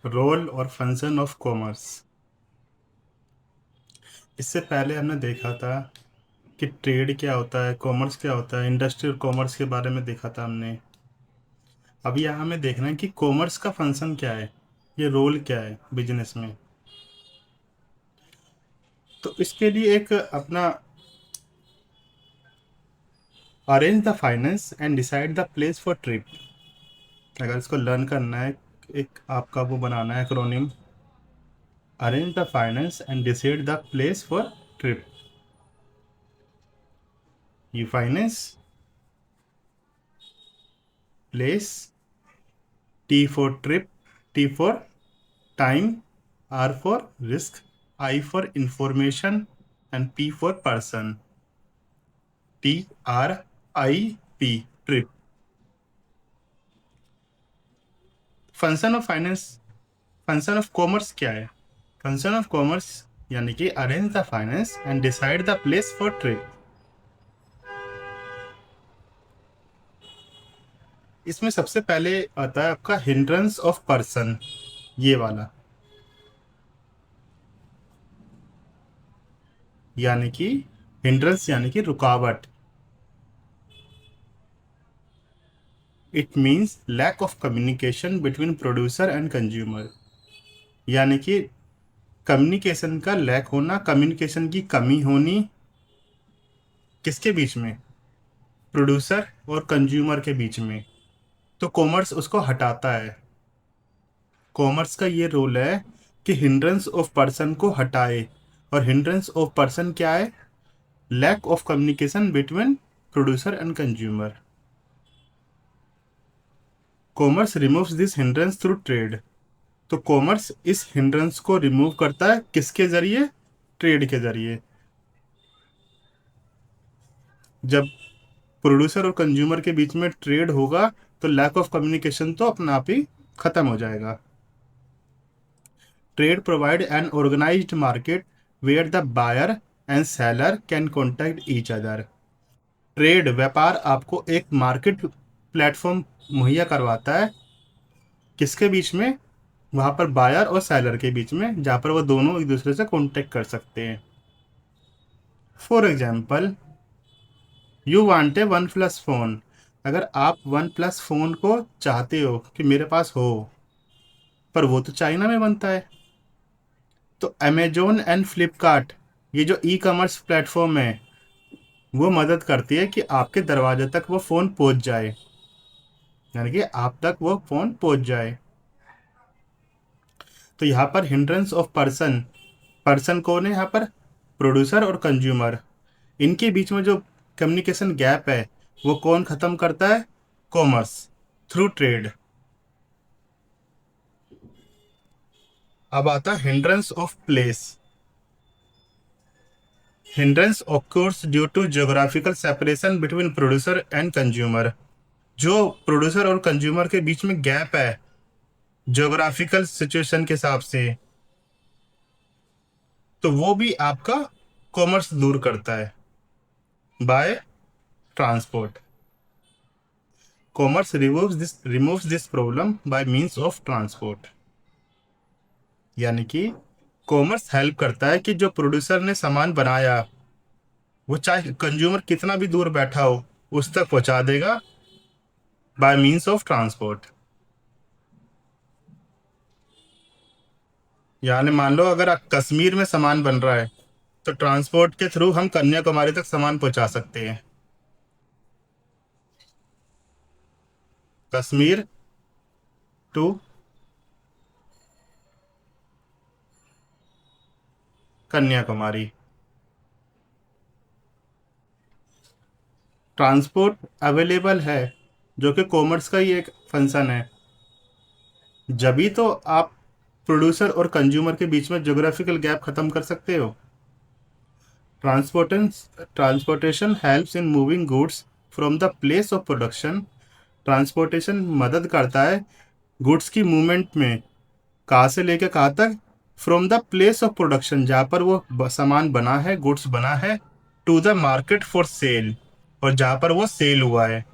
Role और function of commerce. इससे पहले हमने देखा था कि ट्रेड क्या होता है, कॉमर्स क्या होता है, इंडस्ट्रियल कॉमर्स के बारे में देखा था हमने। अब यहाँ हमें देखना है कि कॉमर्स का फंक्शन क्या है, ये रोल क्या है बिजनेस में। तो इसके लिए एक अपना arrange the finance and decide the place for trip, अगर इसको लर्न करना है, एक आपका वो बनाना है acronym, arrange the finance and decide the place for trip. ये finance, place, T for trip, T for time, R for risk, I for information and P for person. T R I P, trip. Function of finance, function of commerce क्या है? Function of commerce यानी कि arrange the finance and decide the place for trip. इसमें सबसे पहले आता है आपका हिंड्रेंस ऑफ पर्सन, ये वाला, यानी कि हिंड्रेंस यानी कि रुकावट। It means lack of communication between producer and consumer, यानी कि कम्युनिकेशन का लैक होना, कम्युनिकेशन की कमी होनी, किसके बीच में? प्रोड्यूसर और कंज्यूमर के बीच में। तो कॉमर्स उसको हटाता है। कॉमर्स का ये रोल है कि हिंड्रेंस ऑफ पर्सन को हटाए। और हिंड्रेंस ऑफ पर्सन क्या है? Lack of communication between producer and consumer. Commerce removes this hindrance through trade. तो कॉमर्स इस हिंड्रेंस को रिमूव करता है, किसके जरिए? ट्रेड के जरिए। जब प्रोड्यूसर और कंज्यूमर के बीच में ट्रेड होगा तो लैक ऑफ कम्युनिकेशन तो अपने आप ही खत्म हो जाएगा। Trade provide an organized market where the buyer and seller can contact each other. Trade, व्यापार, आपको एक मार्केट प्लेटफॉर्म मुहैया करवाता है, किसके बीच में? वहां पर बायर और सेलर के बीच में, जहां पर वो दोनों एक दूसरे से कॉन्टेक्ट कर सकते हैं। For example, you want a one plus phone. अगर आप वन प्लस फोन को चाहते हो कि मेरे पास हो, पर वो तो चाइना में बनता है। तो अमेजोन एंड फ्लिपकार्ट, ये जो ई कॉमर्स प्लेटफॉर्म है, वो मदद करती है कि आपके दरवाजे तक वो फ़ोन पहुंच जाए, यानी कि आप तक वो फ़ोन पहुंच जाए। तो यहाँ पर हिंड्रेंस ऑफ पर्सन, पर्सन कौन है यहाँ पर? प्रोड्यूसर और कंज्यूमर। इनके बीच में जो कम्युनिकेशन गैप है, वो कौन ख़त्म करता है? Commerce, through trade. अब आता है hindrance of place. Hindrance occurs due to geographical separation between producer and consumer. जो प्रोड्यूसर और कंज्यूमर के बीच में गैप है जियोग्राफिकल सिचुएशन के हिसाब से, तो वो भी आपका कॉमर्स दूर करता है by transport. Commerce removes this problem by means of transport, यानी कि कॉमर्स हेल्प करता है कि जो प्रोड्यूसर ने सामान बनाया, वो चाहे कंज्यूमर कितना भी दूर बैठा हो उस तक पहुंचा देगा बाय मींस ऑफ ट्रांसपोर्ट। यानी मान लो अगर कश्मीर में सामान बन रहा है, तो ट्रांसपोर्ट के थ्रू हम कन्याकुमारी तक सामान पहुंचा सकते हैं। Kashmir to Kanyakumari. Transport available है, जो कि कॉमर्स का ही एक फंक्शन है। जब भी तो आप प्रोड्यूसर और कंज्यूमर के बीच में ज्योग्राफिकल गैप खत्म कर सकते हो। Transportation transportation helps in moving goods from the place of production. Transportation मदद करता है गुड्स की मूवमेंट में, कहाँ से लेकर कहाँ तक? From the place of production, जहाँ पर वो सामान बना है, गुड्स बना है, to the market for sale, और जहाँ पर वो सेल हुआ है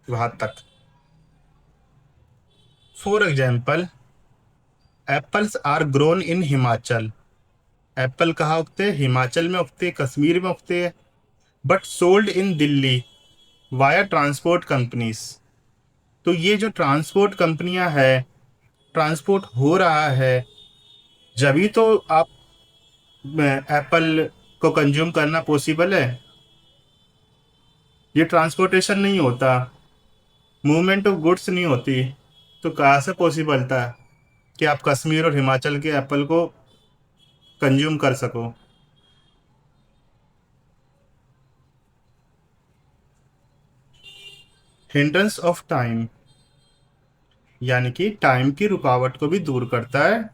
वहाँ तक। For example, apples are grown in Himachal. Apple कहाँ उगते हैं? हिमाचल में उगते हैं, कश्मीर में उगते हैं। But sold in Delhi via transport companies. तो ये जो ट्रांसपोर्ट कंपनियां हैं, ट्रांसपोर्ट हो रहा है, जभी तो आप एप्पल को कंज्यूम करना पॉसिबल है। ये ट्रांसपोर्टेशन नहीं होता, मूवमेंट ऑफ गुड्स नहीं होती, तो कहाँ से पॉसिबल था कि आप कश्मीर और हिमाचल के एप्पल को कंज्यूम कर सको? हिंड्रेंस ऑफ टाइम, यानी कि टाइम की रुकावट को भी दूर करता है।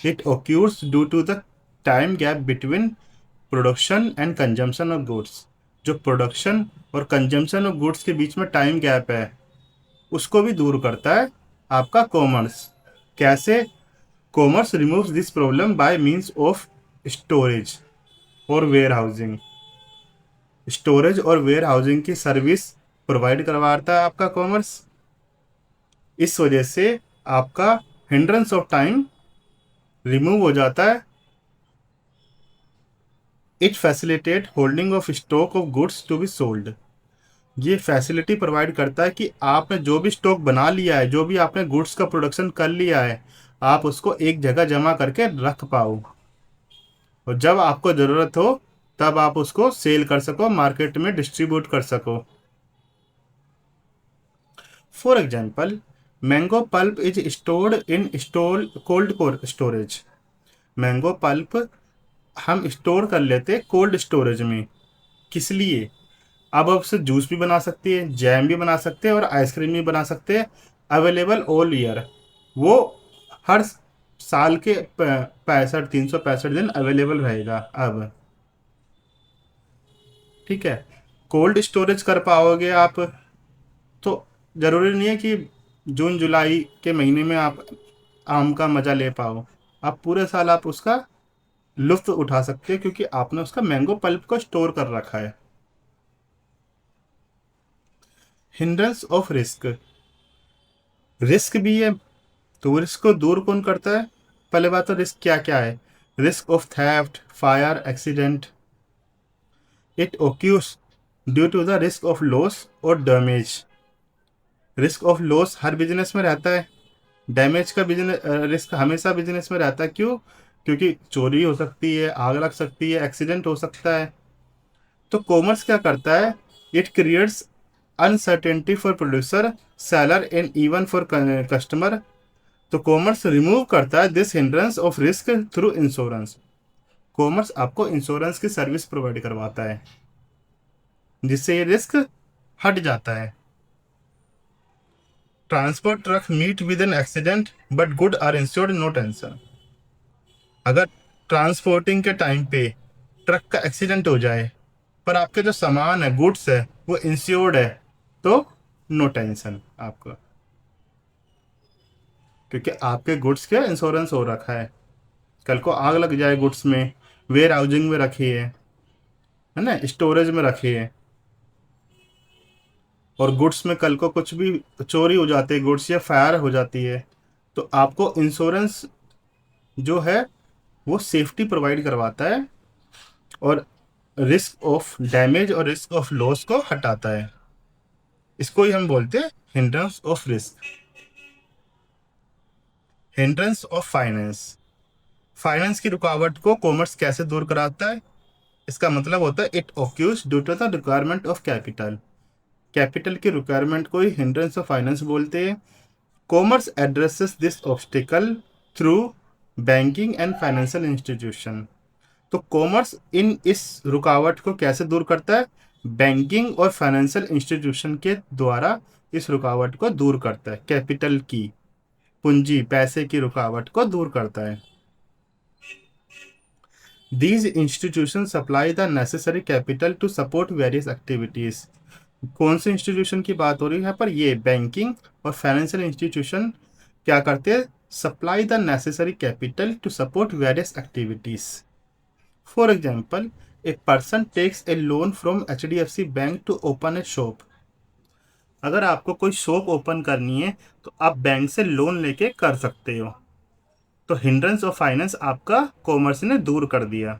It occurs due to the time gap between production and consumption of goods. जो प्रोडक्शन और कंजम्पशन ऑफ गुड्स के बीच में टाइम गैप है, उसको भी दूर करता है आपका कॉमर्स। कैसे? Commerce removes this problem by means of storage और वेयर हाउसिंग। स्टोरेज और वेयर हाउसिंग की सर्विस प्रोवाइड करवाता है आपका कॉमर्स। इस वजह से आपका हिंड्रेंस ऑफ टाइम रिमूव हो जाता है। It facilitate holding of stock of goods to be sold. ये फैसिलिटी प्रोवाइड करता है कि आपने जो भी स्टॉक बना लिया है, जो भी आपने गुड्स का प्रोडक्शन कर लिया है, आप उसको एक जगह जमा करके रख पाओ, और जब आपको ज़रूरत हो तब आप उसको सेल कर सको, मार्केट में डिस्ट्रीब्यूट कर सको। For example, mango pulp is stored in cold storage. Mango pulp हम स्टोर कर लेते कोल्ड स्टोरेज में। किस लिए? अब आप उससे जूस भी बना सकते हैं, जैम भी बना सकते हैं और आइसक्रीम भी बना सकते हैं। अवेलेबल ऑल ईयर, वो हर साल के 365 दिन अवेलेबल रहेगा अब। ठीक है, कोल्ड स्टोरेज कर पाओगे आप, तो ज़रूरी नहीं है कि जून जुलाई के महीने में आप आम का मज़ा ले पाओ। आप पूरे साल आप उसका लुत्फ उठा सकते हैं, क्योंकि आपने उसका मैंगो पल्प को स्टोर कर रखा है। हिंड्रेंस ऑफ रिस्क, रिस्क भी है, तो रिस्क को दूर कौन करता है? पहले बात तो रिस्क क्या क्या है? Risk of theft, fire, accident. It occurs due to the risk of loss और डैमेज। रिस्क ऑफ लॉस हर बिजनेस में रहता है, डैमेज का बिजनेस रिस्क हमेशा बिजनेस में रहता है। क्यों? क्योंकि चोरी हो सकती है, आग लग सकती है, एक्सीडेंट हो सकता है। तो कॉमर्स क्या करता है? It creates uncertainty for producer, seller and even for customer. तो कॉमर्स रिमूव करता है this hindrance of risk through insurance. Commerce आपको इंश्योरेंस की सर्विस प्रोवाइड करवाता है, जिससे ये रिस्क हट जाता है। Transport truck meet with an accident but good are insured, no tension. अगर ट्रांसपोर्टिंग के टाइम पे ट्रक का एक्सीडेंट हो जाए, पर आपके जो सामान है, गुड्स है, वो इंश्योर्ड है, तो नो टेंशन आपको, क्योंकि आपके गुड्स के इंश्योरेंस हो रखा है। कल को आग लग जाए गुड्स में, वेयर हाउसिंग में रखी है ना, स्टोरेज में रखी है, और गुड्स में कल को कुछ भी चोरी हो जाती है गुड्स, या फायर हो जाती है, तो आपको इंश्योरेंस जो है वो सेफ्टी प्रोवाइड करवाता है, और रिस्क ऑफ डैमेज और रिस्क ऑफ लॉस को हटाता है। इसको ही हम बोलते हैं hindrance of risk. Hindrance of finance, finance की रुकावट को कॉमर्स कैसे दूर कराता है? इसका मतलब होता है it occurs due to the requirement of capital. Capital की रिक्वायरमेंट को ही हिंड्रेंस ऑफ फाइनेंस बोलते हैं। Commerce addresses this obstacle through banking and financial institution. तो कॉमर्स इन इस रुकावट को कैसे दूर करता है? बैंकिंग और फाइनेंशियल इंस्टीट्यूशन के द्वारा इस रुकावट को दूर करता है। कैपिटल की, पूंजी, पैसे की रुकावट को दूर करता है। These institution supply the necessary capital to support various activities. कौन से इंस्टीट्यूशन की बात हो रही है यहाँ पर? ये बैंकिंग और फाइनेंशियल इंस्टीट्यूशन क्या करते हैं? Supply the necessary capital to support various activities. For example, a person takes a loan from HDFC bank to open a shop. अगर आपको कोई शॉप ओपन करनी है, तो आप बैंक से लोन लेके कर सकते हो। तो हिंड्रेंस ऑफ फाइनेंस आपका कॉमर्स ने दूर कर दिया।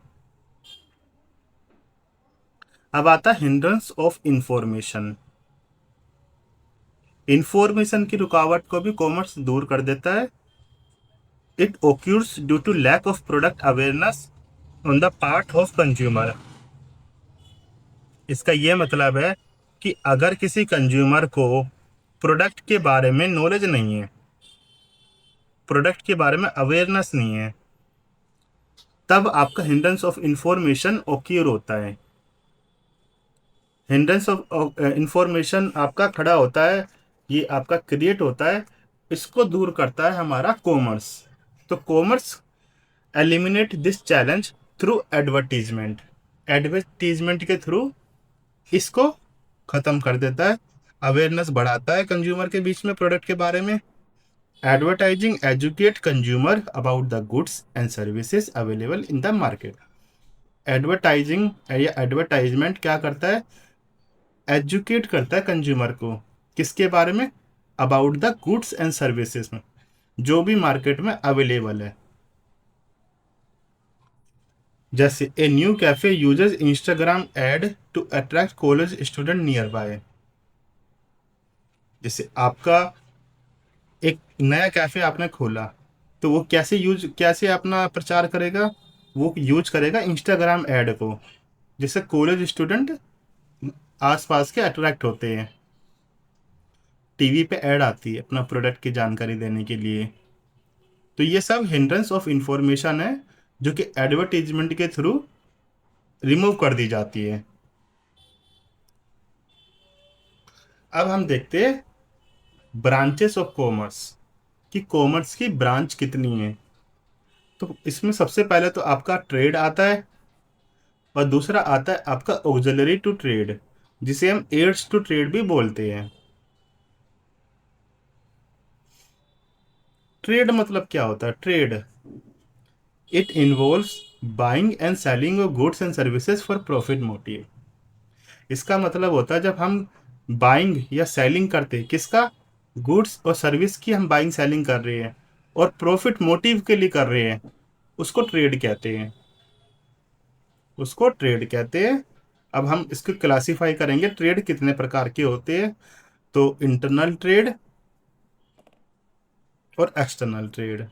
अब आता है हिंड्रेंस ऑफ इंफॉर्मेशन। इंफॉर्मेशन की रुकावट को भी कॉमर्स दूर कर देता है। It occurs due to lack of product awareness on the part of consumer. इसका यह मतलब है कि अगर किसी कंज्यूमर को प्रोडक्ट के बारे में नॉलेज नहीं है, प्रोडक्ट के बारे में अवेयरनेस नहीं है, तब आपका हिंड्रेंस ऑफ इंफॉर्मेशन ओक्यूर होता है। हिंड्रेंस ऑफ इंफॉर्मेशन आपका खड़ा होता है, ये आपका क्रिएट होता है, इसको दूर करता है हमारा कॉमर्स। तो commerce eliminate this challenge through advertisement. Advertisement के थ्रू इसको खत्म कर देता है, अवेयरनेस बढ़ाता है कंज्यूमर के बीच में प्रोडक्ट के बारे में। Advertising educate consumer about the goods and services available in the market. Advertising या एडवर्टाइजमेंट क्या करता है? एजुकेट करता है कंज्यूमर को, किसके बारे में? About the goods and services में, जो भी मार्केट में अवेलेबल है। जैसे a new cafe uses Instagram ad to attract college student nearby. जैसे आपका एक नया कैफे आपने खोला, तो वो कैसे अपना प्रचार करेगा? वो यूज करेगा इंस्टाग्राम ऐड को, जिससे कॉलेज स्टूडेंट आसपास के अट्रैक्ट होते हैं। टीवी पे ऐड आती है अपना प्रोडक्ट की जानकारी देने के लिए। तो ये सब हिंड्रेंस ऑफ इंफॉर्मेशन है, जो कि एडवर्टीजमेंट के थ्रू रिमूव कर दी जाती है। अब हम देखते हैं ब्रांचेस ऑफ कॉमर्स, कि कॉमर्स की ब्रांच कितनी है। तो इसमें सबसे पहले तो आपका ट्रेड आता है, और दूसरा आता है आपका ऑक्सिलरी टू ट्रेड, जिसे हम एड्स टू ट्रेड भी बोलते हैं। ट्रेड मतलब क्या होता है? Trade, it involves buying and selling of goods and services for profit motive. इसका मतलब होता है जब हम बाइंग या सेलिंग करते हैं, किसका? गुड्स और सर्विस की हम बाइंग सेलिंग कर रहे हैं और प्रॉफिट मोटिव के लिए कर रहे हैं, उसको ट्रेड कहते हैं। उसको ट्रेड कहते हैं। अब हम इसको क्लासिफाई करेंगे, ट्रेड कितने प्रकार के होते हैं। तो इंटरनल ट्रेड और external trade.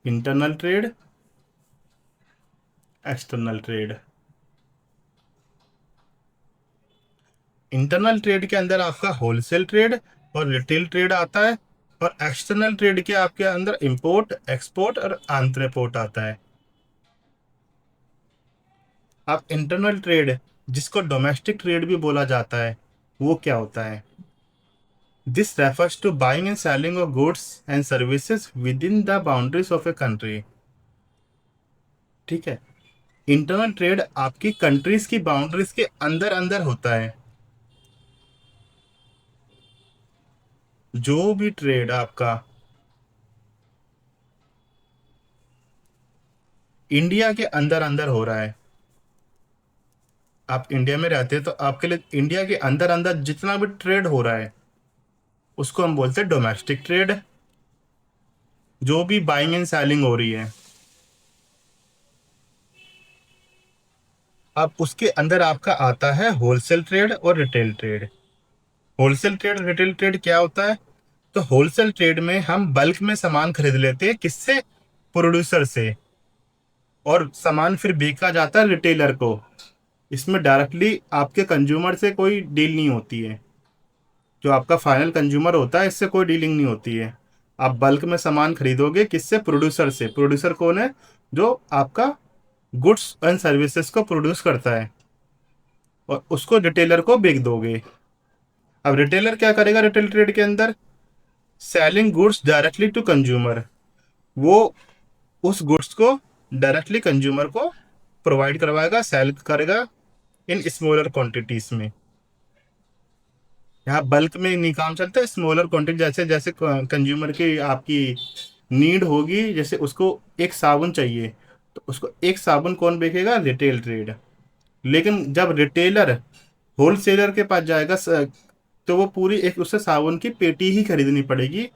Internal trade, external trade. Internal trade के अंदर आपका होलसेल ट्रेड और रिटेल ट्रेड आता है, और एक्सटर्नल ट्रेड के आपके अंदर इंपोर्ट, एक्सपोर्ट और आंत्रपोर्ट आता है। अब इंटरनल ट्रेड, जिसको डोमेस्टिक ट्रेड भी बोला जाता है, वो क्या होता है? This refers to buying and selling of goods and services within the boundaries of a country. ठीक है, इंटरनल ट्रेड आपकी कंट्रीज की बाउंड्रीज के अंदर अंदर होता है। जो भी ट्रेड आपका इंडिया के अंदर अंदर हो रहा है, आप इंडिया में रहते हैं, तो आपके लिए इंडिया के अंदर अंदर जितना भी ट्रेड हो रहा है, उसको हम बोलते हैं डोमेस्टिक ट्रेड। जो भी बाइंग एंड सेलिंग हो रही है, अब उसके अंदर आपका आता है होलसेल ट्रेड और retail trade. Wholesale trade, retail trade क्या होता है? तो होलसेल ट्रेड में हम बल्क में सामान खरीद लेते हैं, किससे? प्रोड्यूसर से, और सामान फिर बेचा जाता है रिटेलर को। इसमें डायरेक्टली आपके कंज्यूमर से कोई डील नहीं होती है। जो आपका फाइनल कंज्यूमर होता है, इससे कोई डीलिंग नहीं होती है। आप बल्क में सामान खरीदोगे, किससे? प्रोड्यूसर से। प्रोड्यूसर कौन है? जो आपका गुड्स एंड सर्विसेज को प्रोड्यूस करता है, और उसको रिटेलर को बेच दोगे। अब रिटेलर क्या करेगा रिटेल ट्रेड के अंदर? Selling goods directly to consumer. वो उस गुड्स को डायरेक्टली कंज्यूमर को प्रोवाइड करवाएगा, सेल करेगा इन स्मॉलर क्वांटिटीज में। यहाँ बल्क में नहीं काम चलता है, स्मॉलर क्वांटिटी, जैसे जैसे कंज्यूमर की आपकी नीड होगी। जैसे उसको एक साबुन चाहिए, तो उसको एक साबुन कौन बेचेगा? Retail trade. लेकिन जब रिटेलर होलसेलर के पास जाएगा, तो वो पूरी एक उससे साबुन की पेटी ही खरीदनी पड़ेगी।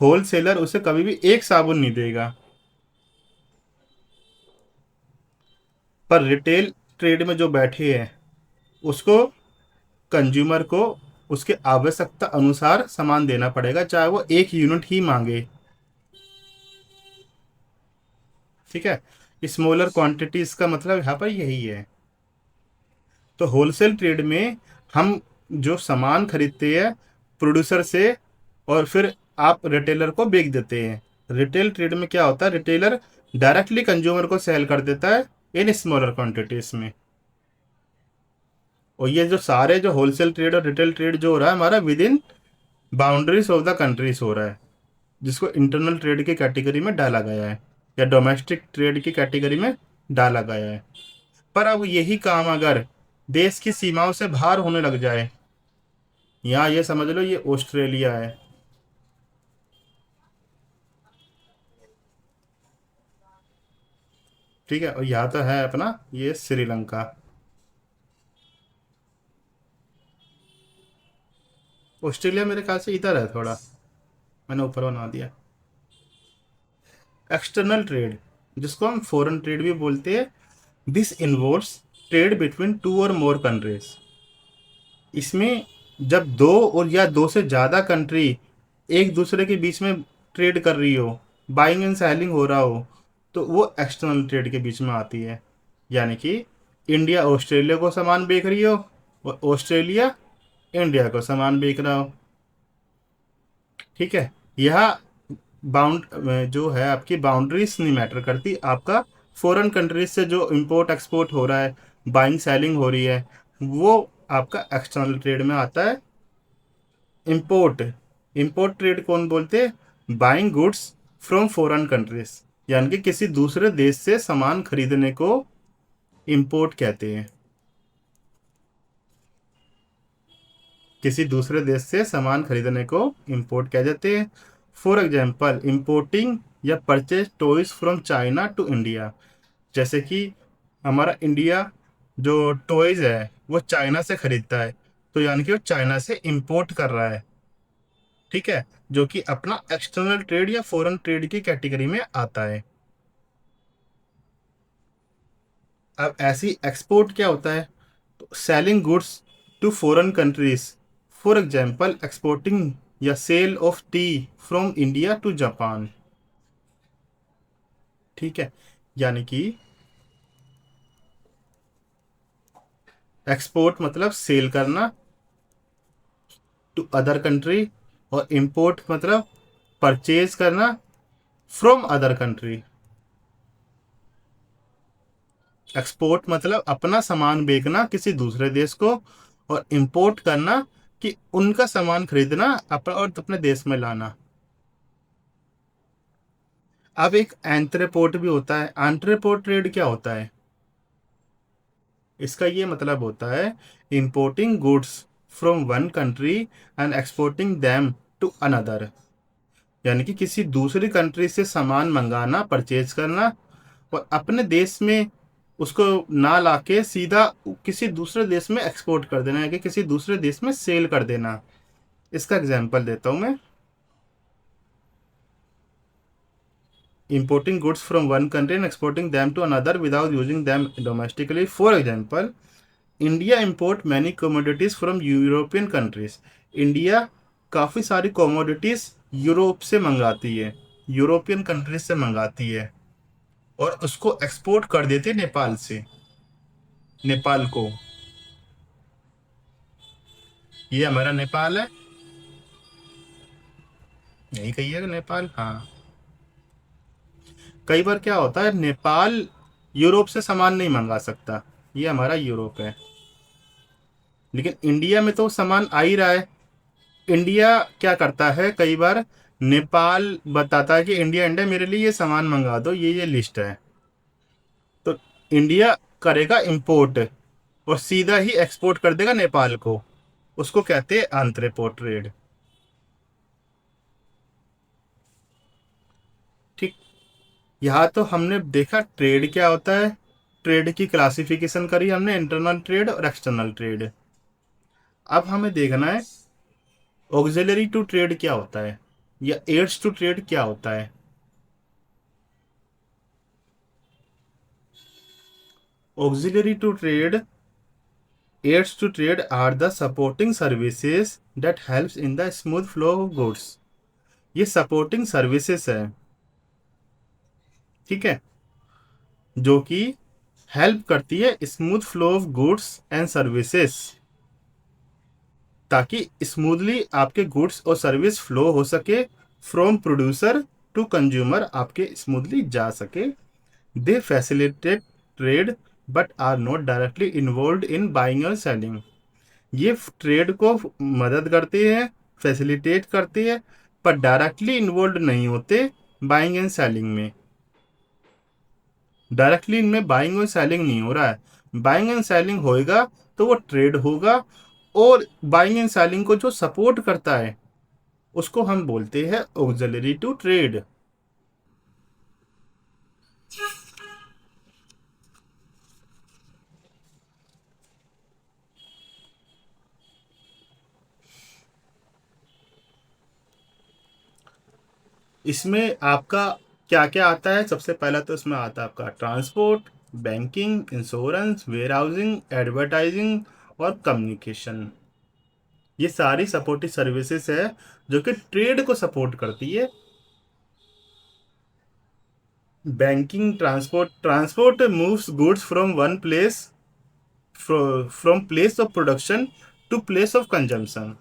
होलसेलर उसे कभी भी एक साबुन नहीं देगा। पर रिटेल ट्रेड में जो बैठे हैं उसको, कंज्यूमर को उसके आवश्यकता अनुसार सामान देना पड़ेगा, चाहे वो एक यूनिट ही मांगे। ठीक है, स्मॉलर क्वांटिटीज का मतलब यहाँ पर यही है। तो होलसेल ट्रेड में हम जो सामान खरीदते हैं प्रोड्यूसर से, और फिर आप रिटेलर को बेच देते हैं। रिटेल ट्रेड में क्या होता है, रिटेलर डायरेक्टली कंज्यूमर को सेल कर देता है इन स्मॉलर क्वांटिटीज में। और ये जो सारे जो होलसेल ट्रेड और रिटेल ट्रेड जो हो रहा है हमारा with in boundaries of the countries हो रहा है, जिसको इंटरनल ट्रेड की कैटेगरी में डाला गया है या डोमेस्टिक ट्रेड की कैटेगरी में डाला गया है। पर अब यही काम अगर देश की सीमाओं से बाहर होने लग जाए, यहाँ ये समझ लो ये ऑस्ट्रेलिया है, ठीक है, और यहाँ तो है अपना ये श्रीलंका। ऑस्ट्रेलिया मेरे ख्याल से इधर है थोड़ा, मैंने ऊपर बना दिया। एक्सटर्नल ट्रेड, जिसको हम फॉरेन ट्रेड भी बोलते हैं, this involves trade between two और मोर कंट्रीज। इसमें जब दो और या दो से ज़्यादा कंट्री एक दूसरे के बीच में ट्रेड कर रही हो, बाइंग एंड सेलिंग हो रहा हो, तो वो एक्सटर्नल ट्रेड के बीच में आती है। यानी कि इंडिया ऑस्ट्रेलिया को सामान बेच रही हो और ऑस्ट्रेलिया इंडिया को सामान बेच रहा हो। ठीक है, यह बाउंड जो है आपकी बाउंड्रीज नहीं मैटर करती, आपका फॉरेन कंट्रीज से जो इंपोर्ट एक्सपोर्ट हो रहा है, बाइंग सेलिंग हो रही है, वो आपका एक्सटर्नल ट्रेड में आता है। इंपोर्ट, इंपोर्ट ट्रेड कौन बोलते हैं, buying goods from foreign countries, यानी कि किसी दूसरे देश से सामान खरीदने को इंपोर्ट कहते हैं। किसी दूसरे देश से सामान खरीदने को इंपोर्ट कह देते हैं। फॉर एग्जाम्पल इंपोर्टिंग या purchase toys from China to India, जैसे कि हमारा इंडिया जो टॉयज है वो चाइना से खरीदता है, तो यानी कि वो चाइना से इंपोर्ट कर रहा है। ठीक है, जो कि अपना एक्सटर्नल ट्रेड या फॉरेन ट्रेड की कैटेगरी में आता है। अब ऐसी एक्सपोर्ट क्या होता है, तो selling goods to foreign countries, for example exporting या sale of tea from India to Japan. ठीक है, यानी कि एक्सपोर्ट मतलब सेल करना टू अदर कंट्री, और इंपोर्ट मतलब परचेज करना फ्रॉम अदर कंट्री। एक्सपोर्ट मतलब अपना सामान बेचना किसी दूसरे देश को, और इंपोर्ट करना कि उनका सामान खरीदना अपना और अपने देश में लाना। अब एक एंट्रेपोर्ट भी होता है। एंट्रेपोर्ट ट्रेड क्या होता है, इसका ये मतलब होता है importing goods from one country and exporting them to another, यानी कि किसी दूसरी कंट्री से सामान मंगाना, परचेज करना, और अपने देश में उसको ना लाके सीधा किसी दूसरे देश में एक्सपोर्ट कर देना, है कि किसी दूसरे देश में सेल कर देना। इसका एग्जांपल देता हूं मैं। Importing goods from one country and exporting them to another without using them domestically. For example India import many commodities from European countries. India काफ़ी सारी कमोडिटीज यूरोप से मंगाती है, यूरोपियन कंट्रीज से मंगाती है, और उसको एक्सपोर्ट कर देते नेपाल से, नेपाल को। ये हमारा नेपाल है, यही कहिएगा नेपाल, हाँ। कई बार क्या होता है, नेपाल यूरोप से सामान नहीं मंगा सकता, ये हमारा यूरोप है, लेकिन इंडिया में तो सामान आ ही रहा है। इंडिया क्या करता है, कई बार नेपाल बताता है कि इंडिया इंडिया मेरे लिए ये सामान मंगा दो, ये लिस्ट है, तो इंडिया करेगा इंपोर्ट और सीधा ही एक्सपोर्ट कर देगा नेपाल को। उसको कहते हैं आंतरेपोर्ट ट्रेड। ठीक, यहाँ तो हमने देखा ट्रेड क्या होता है, ट्रेड की क्लासिफिकेशन करी हमने, इंटरनल ट्रेड और एक्सटर्नल ट्रेड। अब हमें देखना है ऑक्सिलरी टू ट्रेड क्या होता है। या एड्स टू ट्रेड क्या होता है? Auxiliary to trade, aids to trade are the supporting services that helps in the smooth flow of goods. ये सपोर्टिंग सर्विसेज है, ठीक है, जो कि हेल्प करती है smooth flow of goods and services, ताकि स्मूथली आपके गुड्स और सर्विस फ्लो हो सके फ्रॉम प्रोड्यूसर टू कंज्यूमर, आपके स्मूथली जा सके। They facilitate trade but are not directly involve in buying और सेलिंग। ये ट्रेड को मदद करती है, फैसिलिटेट करती है, पर डायरेक्टली इन्वॉल्व नहीं होते बाइंग एंड सेलिंग में। डायरेक्टली इनमें बाइंग और सेलिंग नहीं हो रहा है। बाइंग एंड सेलिंग होएगा तो वो ट्रेड होगा, और बाइंग एंड सेलिंग को जो सपोर्ट करता है उसको हम बोलते हैं ऑक्सिलरी टू ट्रेड। इसमें आपका क्या क्या आता है? सबसे पहला तो इसमें आता है आपका transport, banking, insurance, warehousing, advertising और कम्युनिकेशन। ये सारी सपोर्टिव सर्विसेज है जो कि ट्रेड को सपोर्ट करती है। Banking, transport moves goods from one place, from place of production to place of consumption.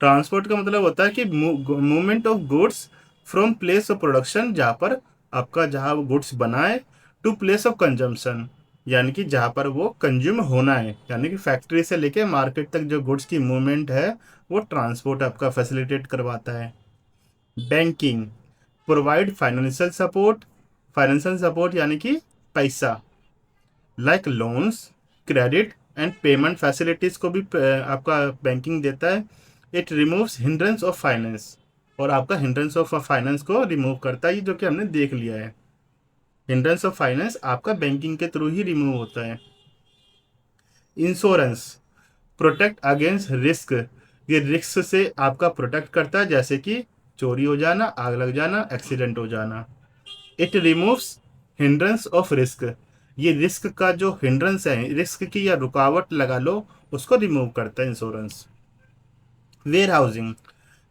Transport का मतलब होता है कि movement of goods from place of production, जहाँ पर आपका जहाँ गुड्स बना है, टू प्लेस ऑफ कंजम्पशन, यानी कि जहाँ पर वो कंज्यूम होना है, यानी कि फैक्ट्री से लेके मार्केट तक जो गुड्स की मूवमेंट है वो ट्रांसपोर्ट आपका फैसिलिटेट करवाता है। बैंकिंग प्रोवाइड फाइनेंशियल सपोर्ट यानी कि पैसा, like loans, credit and payment facilities को भी आपका बैंकिंग देता है। It removes hindrance of finance, और आपका हिंड्रेंस ऑफ फाइनेंस को रिमूव करता है, जो कि हमने देख लिया है। हिंड्रेंस ऑफ फाइनेंस आपका बैंकिंग के थ्रू ही रिमूव होता है। इंश्योरेंस प्रोटेक्ट अगेंस्ट रिस्क, ये रिस्क से आपका प्रोटेक्ट करता है, जैसे कि चोरी हो जाना, आग लग जाना, एक्सीडेंट हो जाना। It removes hindrance of risk, ये रिस्क का जो हिंड्रेंस है, रिस्क की या रुकावट लगा लो, उसको रिमूव करता है insurance. Warehousing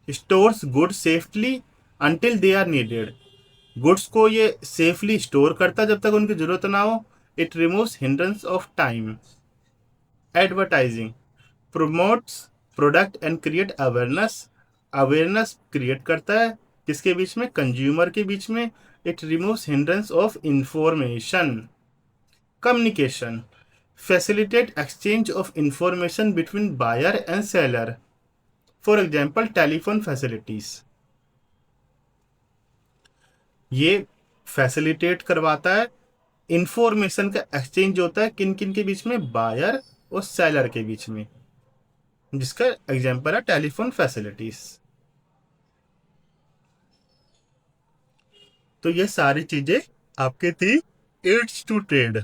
stores goods safely until they are needed, goods को ये सेफली स्टोर करता है जब तक उनकी जरूरत ना हो। It removes hindrance of time. Advertising promotes product and create awareness, awareness create करता है किसके बीच में? कंज्यूमर के बीच में। It removes hindrance of information. Communication facilitate exchange of information between buyer and seller, for example telephone facilities। ये facilitate करवाता है, इंफॉर्मेशन का एक्सचेंज होता है किन किन के बीच में? बायर और सेलर के बीच में, जिसका एग्जांपल है टेलीफोन फैसिलिटीज। तो ये सारी चीजें आपके थी एड्स टू ट्रेड।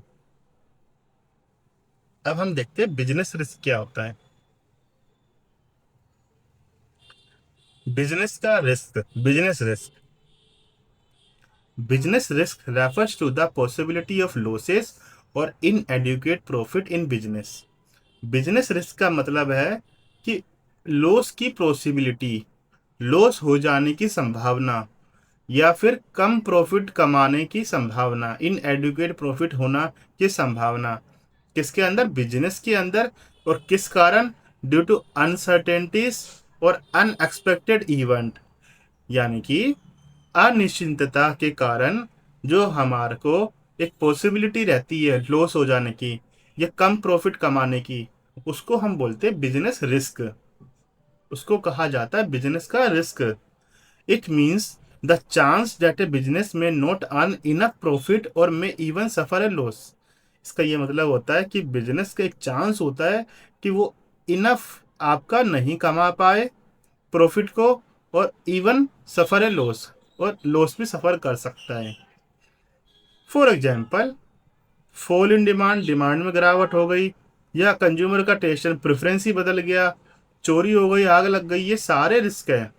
अब हम देखते हैं बिजनेस रिस्क क्या होता है। बिजनेस का risk, business risk refers to the possibility of losses और inadequate profit in business. Business risk का मतलब है कि लॉस की पॉसिबिलिटी, लॉस हो जाने की संभावना, या फिर कम प्रॉफिट कमाने की संभावना, इनएडुकेट प्रॉफिट होना की संभावना, किसके अंदर? बिजनेस के अंदर। और किस कारण? ड्यू टू अनसर्टेनिटीज और अनएक्सपेक्टेड इवेंट, यानी कि अनिश्चितता के कारण जो हमारे को एक पॉसिबिलिटी रहती है लॉस हो जाने की या कम प्रॉफिट कमाने की, उसको हम बोलते हैं बिजनेस रिस्क। उसको कहा जाता है बिजनेस का risk. It means the chance that A business में नॉट अर्न इनफ प्रॉफिट और में इवन सफर ए लॉस। इसका ये मतलब होता है कि बिजनेस का एक चांस होता है कि वो इनफ आपका नहीं कमा पाए प्रॉफिट को, और इवन सफर है लॉस, और लॉस भी सफ़र कर सकता है। For example fall in demand, demand में गिरावट हो गई, या कंज्यूमर का टेस्ट प्रेफरेंस ही बदल गया, चोरी हो गई, आग लग गई, ये सारे रिस्क है।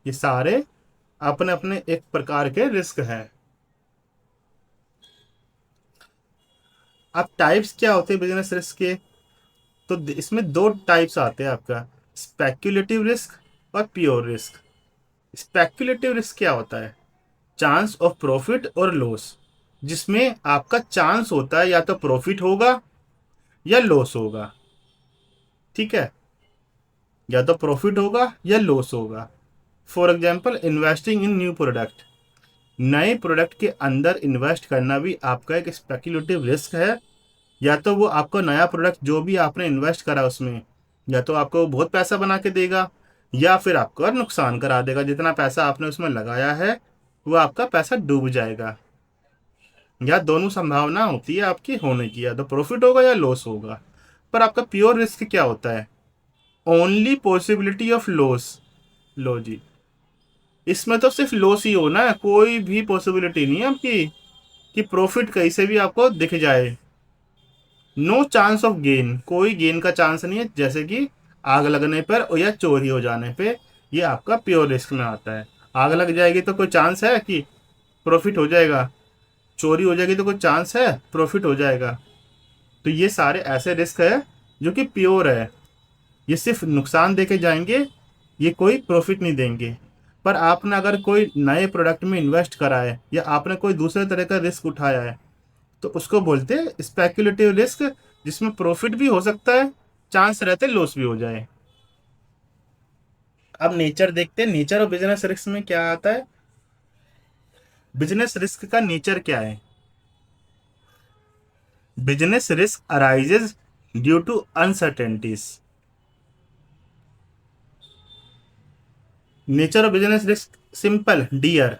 ये सारे अपने अपने एक प्रकार के रिस्क है। अब टाइप्स क्या होते हैं बिजनेस रिस्क के? तो इसमें दो टाइप्स आते हैं आपका, स्पेक्युलेटिव रिस्क और प्योर रिस्क। स्पेक्युलेटिव रिस्क क्या होता है? चांस ऑफ प्रॉफिट और लॉस, जिसमें आपका चांस होता है या तो प्रॉफिट होगा या लॉस होगा। ठीक है, या तो प्रॉफिट होगा या लॉस होगा। For example, investing in new product, नए प्रोडक्ट के अंदर इन्वेस्ट करना भी आपका एक स्पेक्युलेटिव रिस्क है। या तो वो आपको नया प्रोडक्ट जो भी आपने इन्वेस्ट करा उसमें, या तो आपको बहुत पैसा बना के देगा या फिर आपको नुकसान करा देगा। जितना पैसा आपने उसमें लगाया है वो आपका पैसा डूब जाएगा। या दोनों संभावना होती है आपकी होने की, या तो प्रॉफिट होगा या लॉस होगा। पर आपका प्योर रिस्क क्या होता है? Only possibility of loss. लो जी, इसमें तो सिर्फ लॉस ही होना है, कोई भी पॉसिबिलिटी नहीं है आपकी कि प्रॉफिट कहीं से भी आपको दिख जाए। नो चांस ऑफ गेन, कोई गेन का चांस नहीं है, जैसे कि आग लगने पर और या चोरी हो जाने पे। ये आपका प्योर रिस्क में आता है। आग लग जाएगी तो कोई चांस है कि प्रॉफिट हो जाएगा? चोरी हो जाएगी तो कोई चांस है प्रॉफिट हो जाएगा? तो ये सारे ऐसे रिस्क है जो कि प्योर है, ये सिर्फ नुकसान देके जाएंगे, ये कोई प्रॉफिट नहीं देंगे। पर आपने अगर कोई नए प्रोडक्ट में इन्वेस्ट करा है या आपने कोई दूसरे तरह का रिस्क उठाया है तो उसको बोलते हैं स्पेक्युलेटिव रिस्क, जिसमें प्रॉफिट भी हो सकता है, चांस रहते लॉस भी हो जाए। अब नेचर देखते हैं, नेचर और बिजनेस रिस्क में क्या आता है। बिजनेस रिस्क का नेचर क्या है? Business risk arises due to uncertainties. Nature of business risk simple, dear.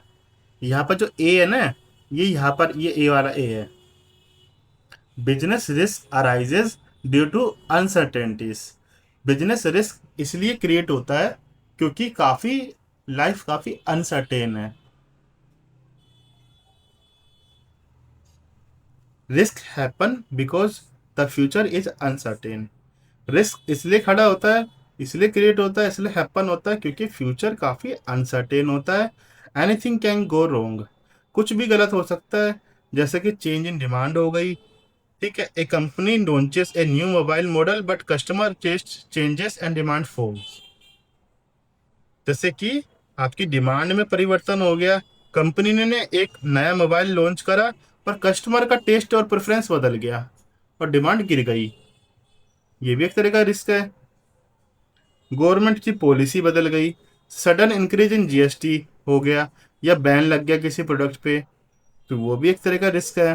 यहाँ पर जो ए है ना, ये यहाँ पर ये ए वाला ए है। Business risk arises due to uncertainties. Business risk इसलिए क्रिएट होता है क्योंकि लाइफ काफी अनसर्टेन है। Risk happen because the future is uncertain. Risk इसलिए खड़ा होता है, इसलिए क्रिएट होता है, इसलिए हैपन होता है क्योंकि फ्यूचर काफ़ी अनसर्टेन होता है। एनीथिंग कैन गो रोंग, कुछ भी गलत हो सकता है। जैसे कि चेंज इन डिमांड हो गई। ठीक है, a company launches a new mobile model but customer taste changes and demand falls. जैसे कि आपकी डिमांड में परिवर्तन हो गया, कंपनी ने एक नया मोबाइल लॉन्च करा पर कस्टमर का टेस्ट और प्रेफरेंस बदल गया और डिमांड गिर गई। ये भी एक तरह का रिस्क है। गवर्नमेंट की पॉलिसी बदल गई, सडन इंक्रीज इन जीएसटी हो गया या बैन लग गया किसी प्रोडक्ट पे, तो वो भी एक तरह का रिस्क है।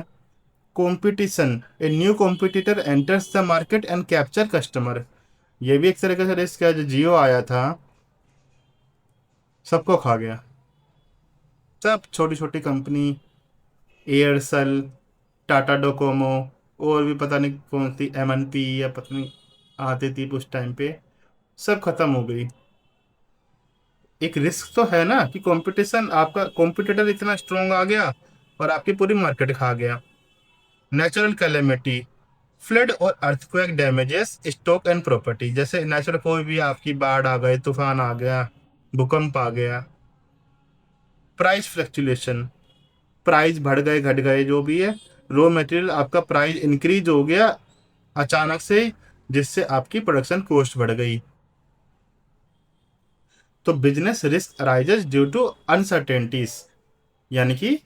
Competition, a new competitor enters the market and capture customer. ये भी एक तरह का रिस्क है। जो जियो आया था सबको खा गया, सब छोटी छोटी कंपनी, एयरसेल, टाटा डोकोमो, और भी पता नहीं कौन सी एमएनपी या पता नहीं आती थी उस टाइम पे, सब खत्म हो गई। एक रिस्क तो है ना कि कंपटीशन, आपका कॉम्पिटिटर इतना स्ट्रांग आ गया और आपकी पूरी मार्केट खा गया। नेचुरल कैलेमिटी, फ्लड और earthquake damages stock and property. जैसे नेचुरल कोई भी आपकी बाढ़ आ गई, तूफान आ गया, भूकंप आ गया। प्राइस फ्लक्चुएशन, प्राइस बढ़ गए घट गए जो भी है, रॉ मटेरियल आपका प्राइस इंक्रीज हो गया अचानक से, जिससे आपकी प्रोडक्शन कॉस्ट बढ़ गई। तो business risk arises due to uncertainties, यानी कि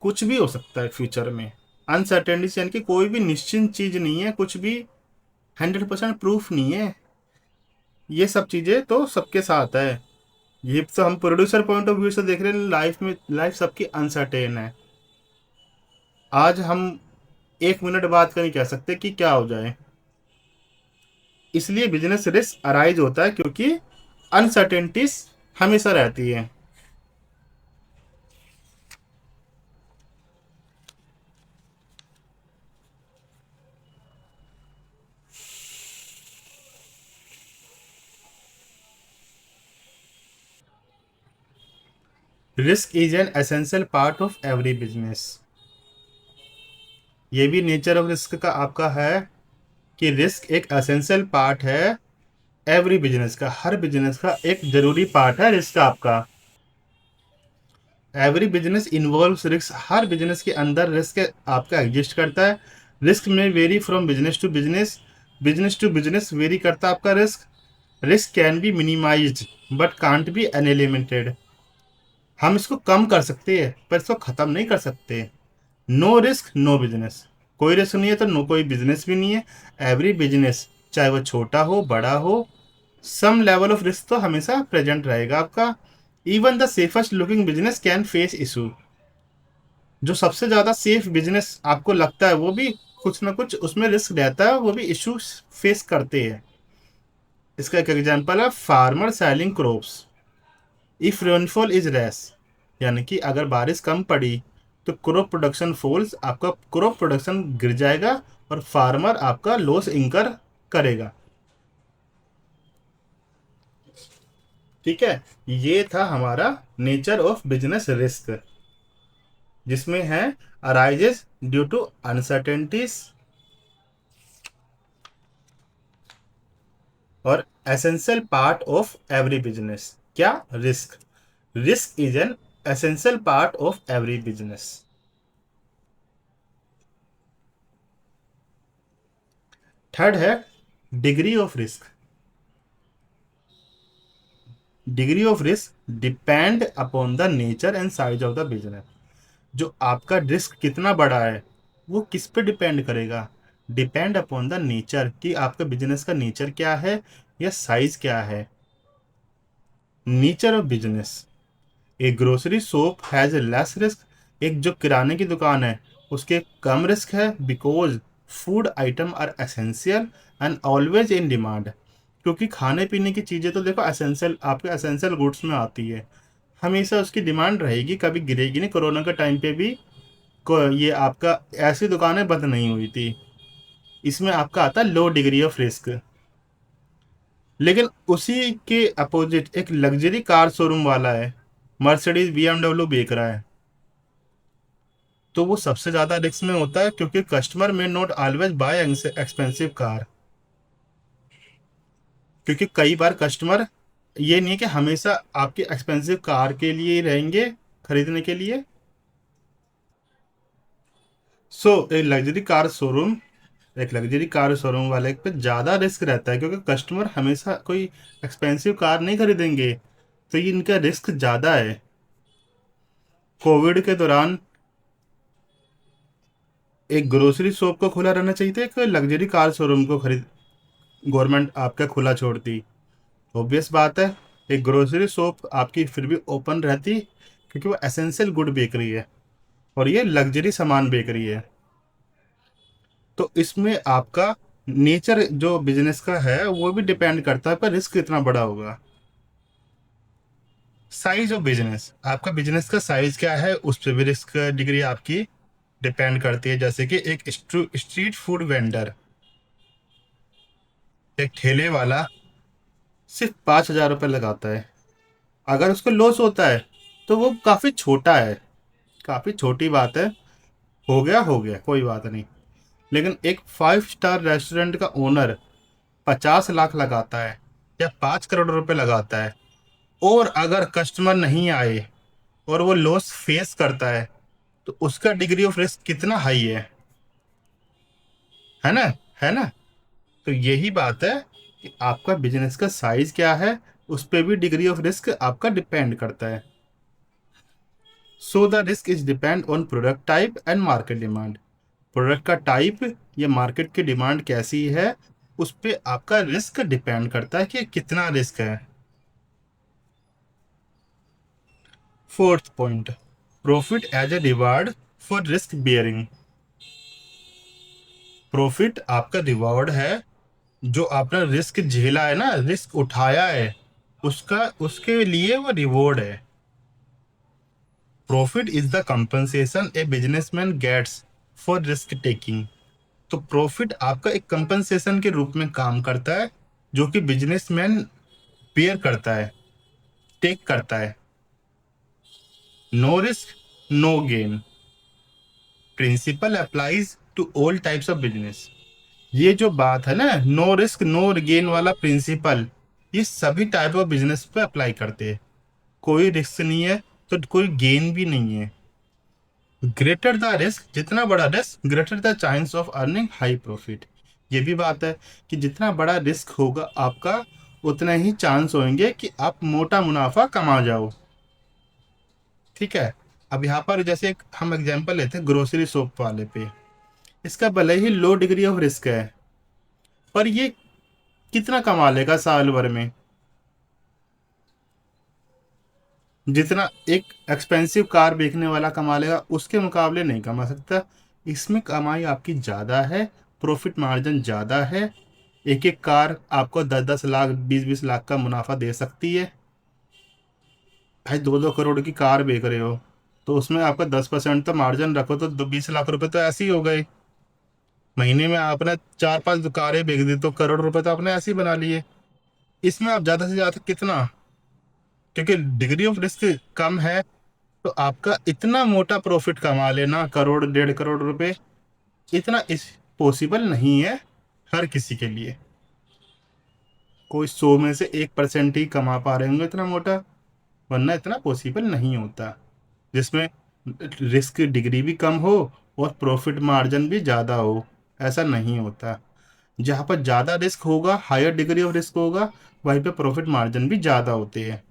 कुछ भी हो सकता है फ्यूचर में। अनसर्टेनिटीज यानी कि कोई भी निश्चित चीज नहीं है, कुछ भी 100% प्रूफ नहीं है। ये सब चीजें तो सबके साथ है। ये तो हम प्रोड्यूसर पॉइंट ऑफ व्यू से देख रहे हैं, लाइफ में लाइफ सबकी अनसर्टेन है। आज हम 1 मिनट बाद का नहीं कह सकते कि क्या हो जाए। इसलिए बिजनेस रिस्क अराइज होता है क्योंकि अनसर्टेनिटीज हमेशा रहती है। Risk is an essential part of every business. ये भी नेचर ऑफ रिस्क का आपका है कि रिस्क एक एसेंशियल पार्ट है एवरी बिजनेस का, हर बिजनेस का एक जरूरी पार्ट है रिस्क आपका। एवरी बिजनेस इन्वॉल्व्स रिस्क, हर बिजनेस के अंदर रिस्क आपका एग्जिस्ट करता है। रिस्क में vary from business to business, business to business vary करता है आपका risk. Risk can be minimized but can't be uneliminated, हम इसको कम कर सकते हैं पर इसको ख़त्म नहीं कर सकते। नो रिस्क नो बिजनेस, कोई रिस्क नहीं है तो नो कोई बिजनेस भी नहीं है। एवरी बिजनेस चाहे वो छोटा हो बड़ा हो, सम लेवल ऑफ रिस्क तो हमेशा प्रेजेंट रहेगा आपका। Even the safest looking business can face issue, जो सबसे ज़्यादा सेफ बिजनेस आपको लगता है वो भी कुछ ना कुछ उसमें रिस्क रहता है, वो भी इशू फेस करते हैं। इसका एक एग्जांपल है farmer selling crops if rainfall is less, यानी कि अगर बारिश कम पड़ी तो क्रॉप प्रोडक्शन फॉल्स, आपका क्रॉप प्रोडक्शन गिर जाएगा और फार्मर आपका लॉस इंकर करेगा। ठीक है, ये था हमारा नेचर ऑफ बिजनेस रिस्क, जिसमें है अराइजेस ड्यू टू अनसर्टेनिटीज और essential part of every business. क्या? Risk, risk is an essential part of every business. Third है degree of risk. Degree of risk depend upon the nature and size of the business, जो आपका risk कितना बड़ा है वो किस पे डिपेंड करेगा? डिपेंड अपॉन द नेचर, कि आपका बिजनेस का नेचर क्या है या साइज क्या है। नेचर ऑफ बिजनेस, एक grocery shop has a less risk, एक जो किराने की दुकान है उसके कम रिस्क है, because food item are essential and always in demand, क्योंकि खाने पीने की चीज़ें तो देखो एसेंशियल, आपके एसेंशियल गुड्स में आती है, हमेशा उसकी डिमांड रहेगी, कभी गिरेगी नहीं। कोरोना के टाइम पे भी ये आपका ऐसी दुकानें बंद नहीं हुई थी। इसमें आपका आता है लो डिग्री ऑफ रिस्क। लेकिन उसी के अपोजिट एक लग्जरी कार शोरूम वाला है, मर्सिडीज BMW बेच रहा है, तो वो सबसे ज़्यादा रिस्क में होता है, क्योंकि कस्टमर में not always bye expensive car, क्योंकि कई बार कस्टमर ये नहीं है कि हमेशा आपके एक्सपेंसिव कार के लिए ही रहेंगे खरीदने के लिए। सो एक लग्जरी कार शोरूम वाले पे ज़्यादा रिस्क रहता है, क्योंकि कस्टमर हमेशा कोई एक्सपेंसिव कार नहीं खरीदेंगे, तो ये इनका रिस्क ज़्यादा है। कोविड के दौरान एक ग्रोसरी शॉप को खुला रहना चाहिए था, एक लग्जरी कार शोरूम को खरीद गवर्नमेंट आपका खुला छोड़ती? ऑब्वियस बात है, एक ग्रोसरी शॉप आपकी फिर भी ओपन रहती, क्योंकि वो एसेंशियल गुड बेच रही है और ये लग्जरी सामान बेच रही है। तो इसमें आपका नेचर जो बिजनेस का है वो भी डिपेंड करता है पर रिस्क कितना बड़ा होगा। साइज ऑफ बिजनेस, आपका बिजनेस का साइज क्या है उस पर भी रिस्क डिग्री आपकी डिपेंड करती है। जैसे कि एक स्ट्रीट फूड वेंडर, एक ठेले वाला सिर्फ 5,000 रुपये लगाता है, अगर उसको लॉस होता है तो वो काफ़ी छोटा है, काफ़ी छोटी बात है, हो गया कोई बात नहीं। लेकिन एक 5 स्टार रेस्टोरेंट का ओनर 50 लाख लगाता है या 5 करोड़ रुपए लगाता है, और अगर कस्टमर नहीं आए और वो लॉस फेस करता है, तो उसका डिग्री ऑफ रिस्क कितना हाई है ना? है ना? तो यही बात है कि आपका बिजनेस का साइज क्या है उस पर भी डिग्री ऑफ रिस्क आपका डिपेंड करता है। So the risk is depend on product type and market demand, product का टाइप या मार्केट की डिमांड कैसी है उस पे आपका रिस्क डिपेंड करता है कि कितना रिस्क है। Fourth point, profit as a reward for risk bearing. Profit आपका रिवॉर्ड है, जो आपने रिस्क झेला है ना, रिस्क उठाया है, उसका उसके लिए वो रिवॉर्ड है। Profit is the compensation a businessman gets for risk taking. तो प्रॉफिट आपका एक कंपनसेशन के रूप में काम करता है, जो कि बिजनेसमैन बेयर करता है, टेक करता है। No risk no gain principle applies to all types of business. ये जो बात है ना, नो रिस्क नो गेन वाला प्रिंसिपल, ये सभी टाइप ऑफ बिजनेस पे अप्लाई करते हैं। कोई रिस्क नहीं है तो कोई गेन भी नहीं है। ग्रेटर द रिस्क, जितना बड़ा risk greater the chance of earning high profit. ये भी बात है कि जितना बड़ा रिस्क होगा आपका, उतना ही चांस होंगे कि आप मोटा मुनाफा कमा जाओ। ठीक है। अब यहाँ पर जैसे एक हम एग्जांपल लेते हैं ग्रोसरी शॉप वाले पे। इसका भले ही लो डिग्री ऑफ रिस्क है, पर ये कितना कमा लेगा साल भर में? जितना एक एक्सपेंसिव कार बेचने वाला कमा लेगा उसके मुकाबले नहीं कमा सकता। इसमें कमाई आपकी ज़्यादा है, प्रॉफिट मार्जिन ज़्यादा है। एक एक कार आपको 10-10 लाख 20-20 लाख का मुनाफा दे सकती है। भाई 2-2 करोड़ की कार बेच रहे हो, तो उसमें आपका 10% तो मार्जिन रखो, तो 20 लाख रुपए तो ऐसे ही हो गए। महीने में आपने 4-5 कारें बेच दी तो करोड़ रुपए तो आपने ऐसे ही बना लिए। इसमें आप ज़्यादा से ज़्यादा कितना, क्योंकि डिग्री ऑफ रिस्क कम है, तो आपका इतना मोटा प्रॉफिट कमा लेना 1-1.5 करोड़ रुपए, इतना इस पॉसिबल नहीं है हर किसी के लिए। कोई 100 में से 1% ही कमा पा रहे होंगे इतना मोटा, वरना इतना पॉसिबल नहीं होता। जिसमें रिस्क डिग्री भी कम हो और प्रॉफिट मार्जिन भी ज़्यादा हो, ऐसा नहीं होता। जहाँ पर ज़्यादा रिस्क होगा, हायर डिग्री ऑफ रिस्क होगा, वहीं पे प्रॉफिट मार्जिन भी ज़्यादा होते हैं।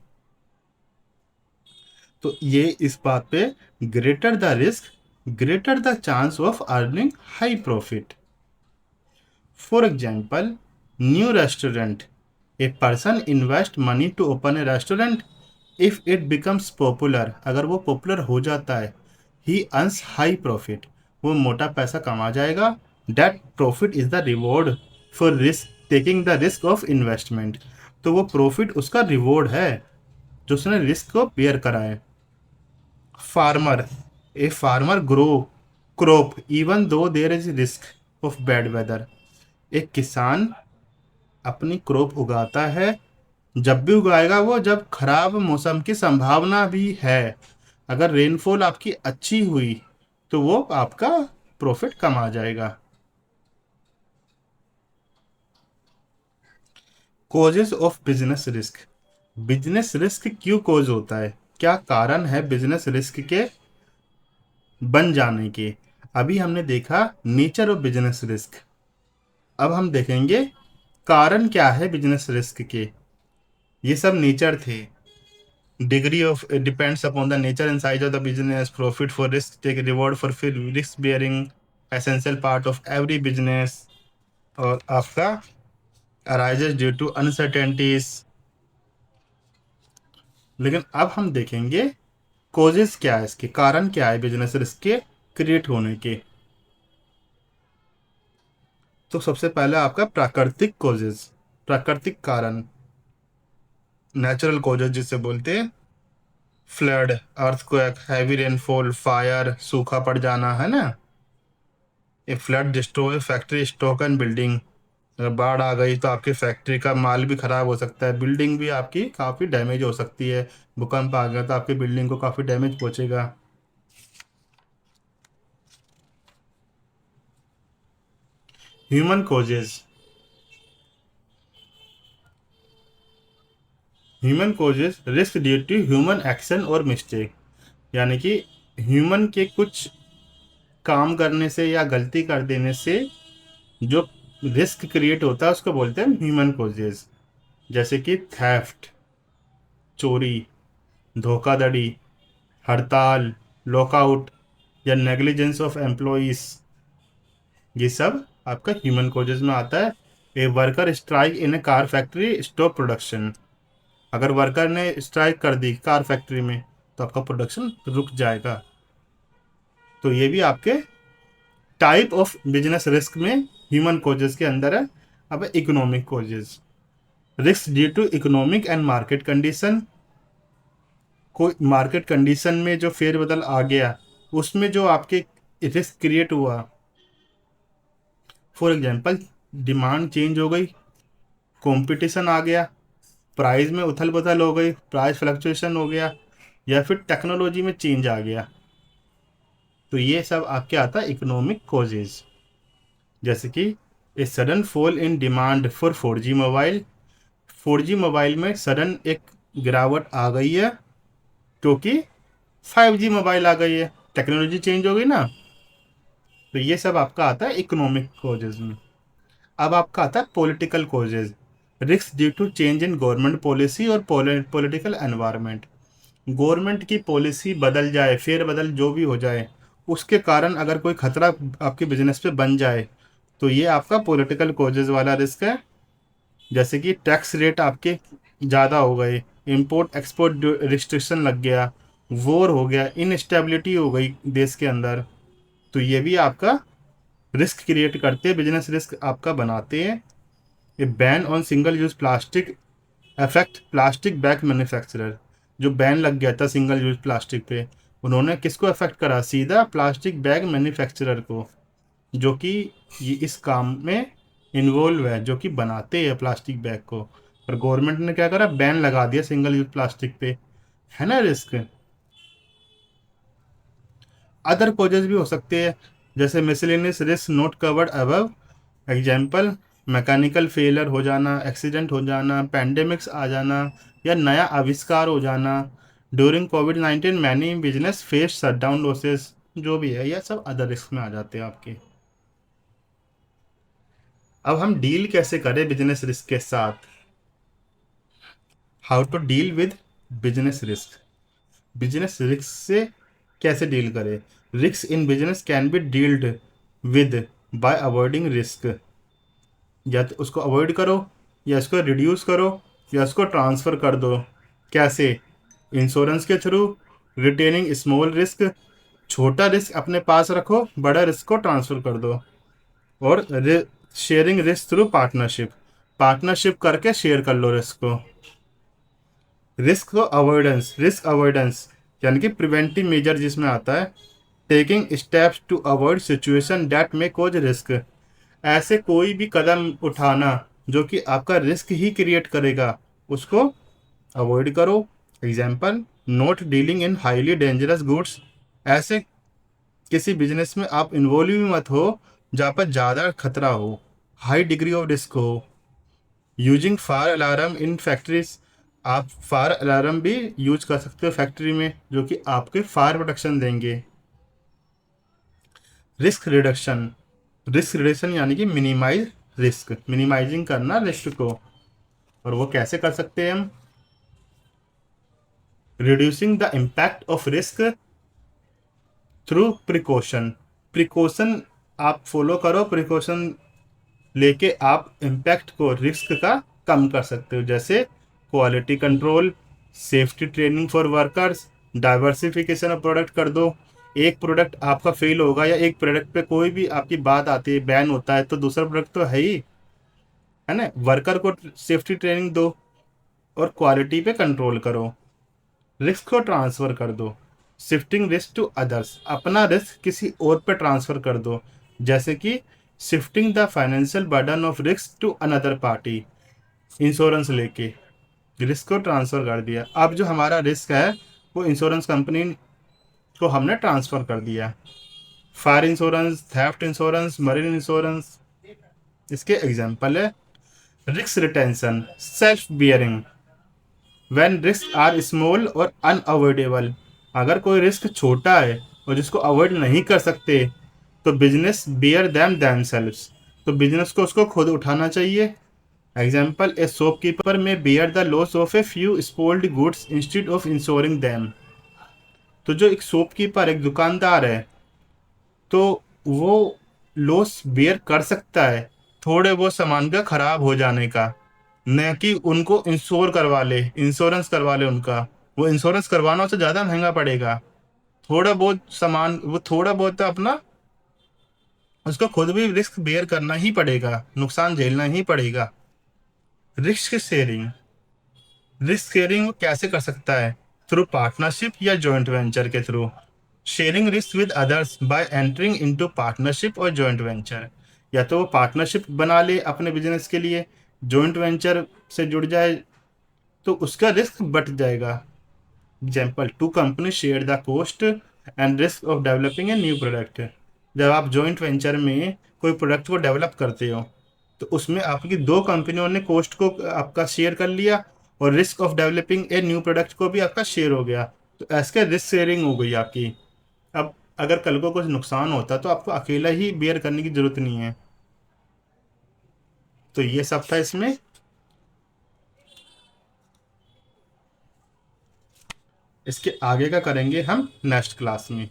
तो ये इस बात पे, greater the risk greater the chance of earning high profit. For example, new restaurant, a person invest money to open a restaurant. If it becomes popular, अगर वो पॉपुलर हो जाता है, ही अर्न्स हाई प्रॉफिट, वो मोटा पैसा कमा जाएगा। That profit is the reward for risk taking the risk of investment. तो वो प्रॉफिट उसका रिवॉर्ड है जो उसने रिस्क को बेयर करा है। Farmer, a farmer grow crop even though there is risk of bad weather. एक किसान अपनी क्रॉप उगाता है, जब भी उगाएगा वो जब खराब मौसम की संभावना भी है। अगर रेनफॉल आपकी अच्छी हुई तो वो आपका प्रॉफिट कम आ जाएगा। Causes of business risk, business risk क्यों कॉज होता है, क्या कारण है बिजनेस रिस्क के बन जाने के? अभी हमने देखा नेचर ऑफ बिजनेस रिस्क, अब हम देखेंगे कारण क्या है बिजनेस रिस्क के। ये सब नेचर थे। Degree of it depends upon the nature and size of the business. Profit for risk take reward for risk bearing, essential part of every business। और आपका arises due to uncertainties। लेकिन अब हम देखेंगे causes क्या है, इसके कारण क्या है बिजनेस रिस्क के क्रिएट होने के। तो सबसे पहले आपका प्राकृतिक causes, प्राकृतिक कारण, नेचुरल causes जिसे बोलते हैं। Flood, earthquake, heavy rainfall, fire, सूखा पड़ जाना, है ना। A flood destroy factory stock and building, अगर बाढ़ आ गई तो आपकी फैक्ट्री का माल भी खराब हो सकता है, बिल्डिंग भी आपकी काफ़ी डैमेज हो सकती है। भूकंप आ गया तो आपकी बिल्डिंग को काफ़ी डैमेज पहुंचेगा। Human causes, human causes risk due to human action और मिस्टेक, यानी कि ह्यूमन के कुछ काम करने से या गलती कर देने से जो रिस्क क्रिएट होता है उसको बोलते हैं ह्यूमन कोजेज। जैसे कि थेफ्ट, चोरी, धोखाधड़ी, हड़ताल, लॉकआउट या नेग्लिजेंस ऑफ एम्प्लॉइज, ये सब आपका ह्यूमन कोजेज में आता है। A worker strike in A car factory stop production, अगर वर्कर ने स्ट्राइक कर दी कार फैक्ट्री में तो आपका प्रोडक्शन रुक जाएगा। तो ये भी आपके टाइप ऑफ बिजनेस रिस्क में ह्यूमन कोजेज के अंदर है। अब economic causes, risk due to economic and market condition, कोई मार्केट कंडीशन में जो फेरबदल आ गया उसमें जो आपके रिस्क क्रिएट हुआ। फॉर एग्जांपल, डिमांड चेंज हो गई, कंपटीशन आ गया, प्राइस में उथल पुथल हो गई, प्राइस फ्लक्चुएशन हो गया, या फिर टेक्नोलॉजी में चेंज आ गया। तो ये सब आपके आता है इकोनॉमिक कॉजेज। जैसे कि a sudden fall in demand for 4G mobile, 4G mobile में सडन एक गिरावट आ गई है क्योंकि 5G मोबाइल आ गई है, टेक्नोलॉजी चेंज हो गई ना। तो ये सब आपका आता है इकोनॉमिक कॉजेज में। अब आपका आता है political causes, risk due to change in government policy और पॉलिटिकल एनवायरनमेंट। गवर्नमेंट की पॉलिसी बदल जाए, फेर बदल जो भी हो जाए, उसके कारण अगर कोई खतरा आपके बिजनेस पे बन जाए, तो ये आपका पॉलिटिकल कॉजेज वाला रिस्क है। जैसे कि टैक्स रेट आपके ज़्यादा हो गए, इंपोर्ट एक्सपोर्ट रिस्ट्रिक्शन लग गया, वॉर हो गया, इनस्टेबिलिटी हो गई देश के अंदर, तो ये भी आपका रिस्क क्रिएट करते हैं, बिजनेस रिस्क आपका बनाते हैं। ये ban on single use plastic affect plastic bag manufacturer. जो बैन लग गया था सिंगल यूज प्लास्टिक पे, उन्होंने किसको अफेक्ट करा? सीधा प्लास्टिक बैग मैन्युफैक्चरर को, जो कि ये इस काम में इन्वॉल्व है, जो कि बनाते हैं प्लास्टिक बैग को। और गवर्नमेंट ने क्या करा? बैन लगा दिया सिंगल यूज प्लास्टिक पे, है ना रिस्क। अदर कॉजेज भी हो सकते हैं, जैसे miscellaneous risk not covered above. Example, mechanical failure हो जाना, एक्सीडेंट हो जाना, पैंडेमिक्स आ जाना, या नया आविष्कार हो जाना। ड्यूरिंग कोविड-19 many business face shutdown losses. जो भी है, यह सब अदर रिस्क में आ जाते हैं आपके। अब हम डील कैसे करें बिजनेस रिस्क के साथ? How to deal with business risk. Business risk से कैसे डील करें? Risk in business can be dealt with by avoiding risk. या तो उसको अवॉइड करो, या इसको रिड्यूस करो, या इसको ट्रांसफ़र कर दो। कैसे? इंश्योरेंस के थ्रू, रिटेनिंग स्मॉल रिस्क। छोटा रिस्क अपने पास रखो, बड़ा रिस्क को ट्रांसफ़र कर दो। और sharing risk through partnership, partnership करके शेयर कर लो रिस्क को। रिस्क अवॉइडेंस यानी कि प्रिवेंटिव मेजर जिसमें आता है, taking steps to avoid situation that में कोज रिस्क। ऐसे कोई भी कदम उठाना जो कि आपका रिस्क ही क्रिएट करेगा, उसको अवॉइड करो। Example, not dealing in highly dangerous goods. ऐसे किसी बिजनेस में आप इन्वॉल्व भी मत हो जहाँ पर ज़्यादा खतरा हो, हाई डिग्री ऑफ रिस्क हो। Using fire alarm in factories. आप फायर अलार्म भी यूज कर सकते हो फैक्ट्री में, जो कि आपके फायर प्रोटेक्शन देंगे। रिस्क रिडक्शन, यानी कि मिनिमाइज रिस्क, मिनिमाइजिंग करना रिस्क को। और वो कैसे कर सकते हैं हम? Reducing the impact of risk through precaution. Precaution आप फॉलो करो, प्रिकॉशन लेके आप इम्पैक्ट को, रिस्क का कम कर सकते हो। जैसे quality control, safety training for workers, diversification of product कर दो। एक प्रोडक्ट आपका फेल होगा, या एक प्रोडक्ट पे कोई भी आपकी बात आती है, बैन होता है, तो दूसरा प्रोडक्ट तो है ही, है ना। वर्कर को सेफ्टी ट्रेनिंग दो, और क्वालिटी पे कंट्रोल करो। रिस्क को ट्रांसफ़र कर दो, शिफ्टिंग रिस्क टू अदर्स, अपना रिस्क किसी और पे ट्रांसफ़र कर दो। जैसे कि shifting the financial burden of risk to another party. Insurance लेके रिस्क को ट्रांसफ़र कर दिया, अब जो हमारा रिस्क है वो इंश्योरेंस कंपनी को हमने ट्रांसफ़र कर दिया। Fire insurance, theft insurance, marine insurance, इसके एग्जाम्पल है। Risk retention, self bearing, when risk are small और अनअवॉइडेबल। अगर कोई रिस्क छोटा है और जिसको अवॉइड नहीं कर सकते, तो बिजनेस बियर दैम सेल्व्स, तो बिजनेस को उसको खुद उठाना चाहिए। एग्जाम्पल, ए शॉपकीपर में bear the loss of a few spoiled goods instead of ensuring them. तो जो एक शॉपकीपर, एक दुकानदार है, तो वो लॉस बियर कर सकता है थोड़े बहुत सामान का खराब हो जाने का, न कि उनको इंश्योरेंस करवा ले उनका। वो इंश्योरेंस करवाना उससे ज़्यादा महंगा पड़ेगा। थोड़ा बहुत सामान, वो थोड़ा बहुत तो अपना, उसको खुद भी रिस्क बेयर करना ही पड़ेगा, नुकसान झेलना ही पड़ेगा। रिस्क शेयरिंग, वो कैसे कर सकता है? थ्रू पार्टनरशिप या जॉइंट वेंचर के through. Sharing risk with others bye entering into partnership और जॉइंट वेंचर। या तो वो पार्टनरशिप बना ले अपने बिजनेस के लिए, जॉइंट वेंचर से जुड़ जाए, तो उसका रिस्क बढ़ जाएगा। Example, two company share the cost and risk of developing a new product. जब आप जॉइंट वेंचर में कोई प्रोडक्ट को डेवलप करते हो, तो उसमें आपकी दो कंपनियों ने कॉस्ट को आपका शेयर कर लिया, और risk of developing a new product को भी आपका शेयर हो गया। तो ऐसे रिस्क शेयरिंग हो गई आपकी। अब अगर कल को कुछ नुकसान होता तो आपको अकेला ही बेयर करने की जरूरत नहीं है। तो ये सब था इसमें। इसके आगे का करेंगे हम नेक्स्ट क्लास में।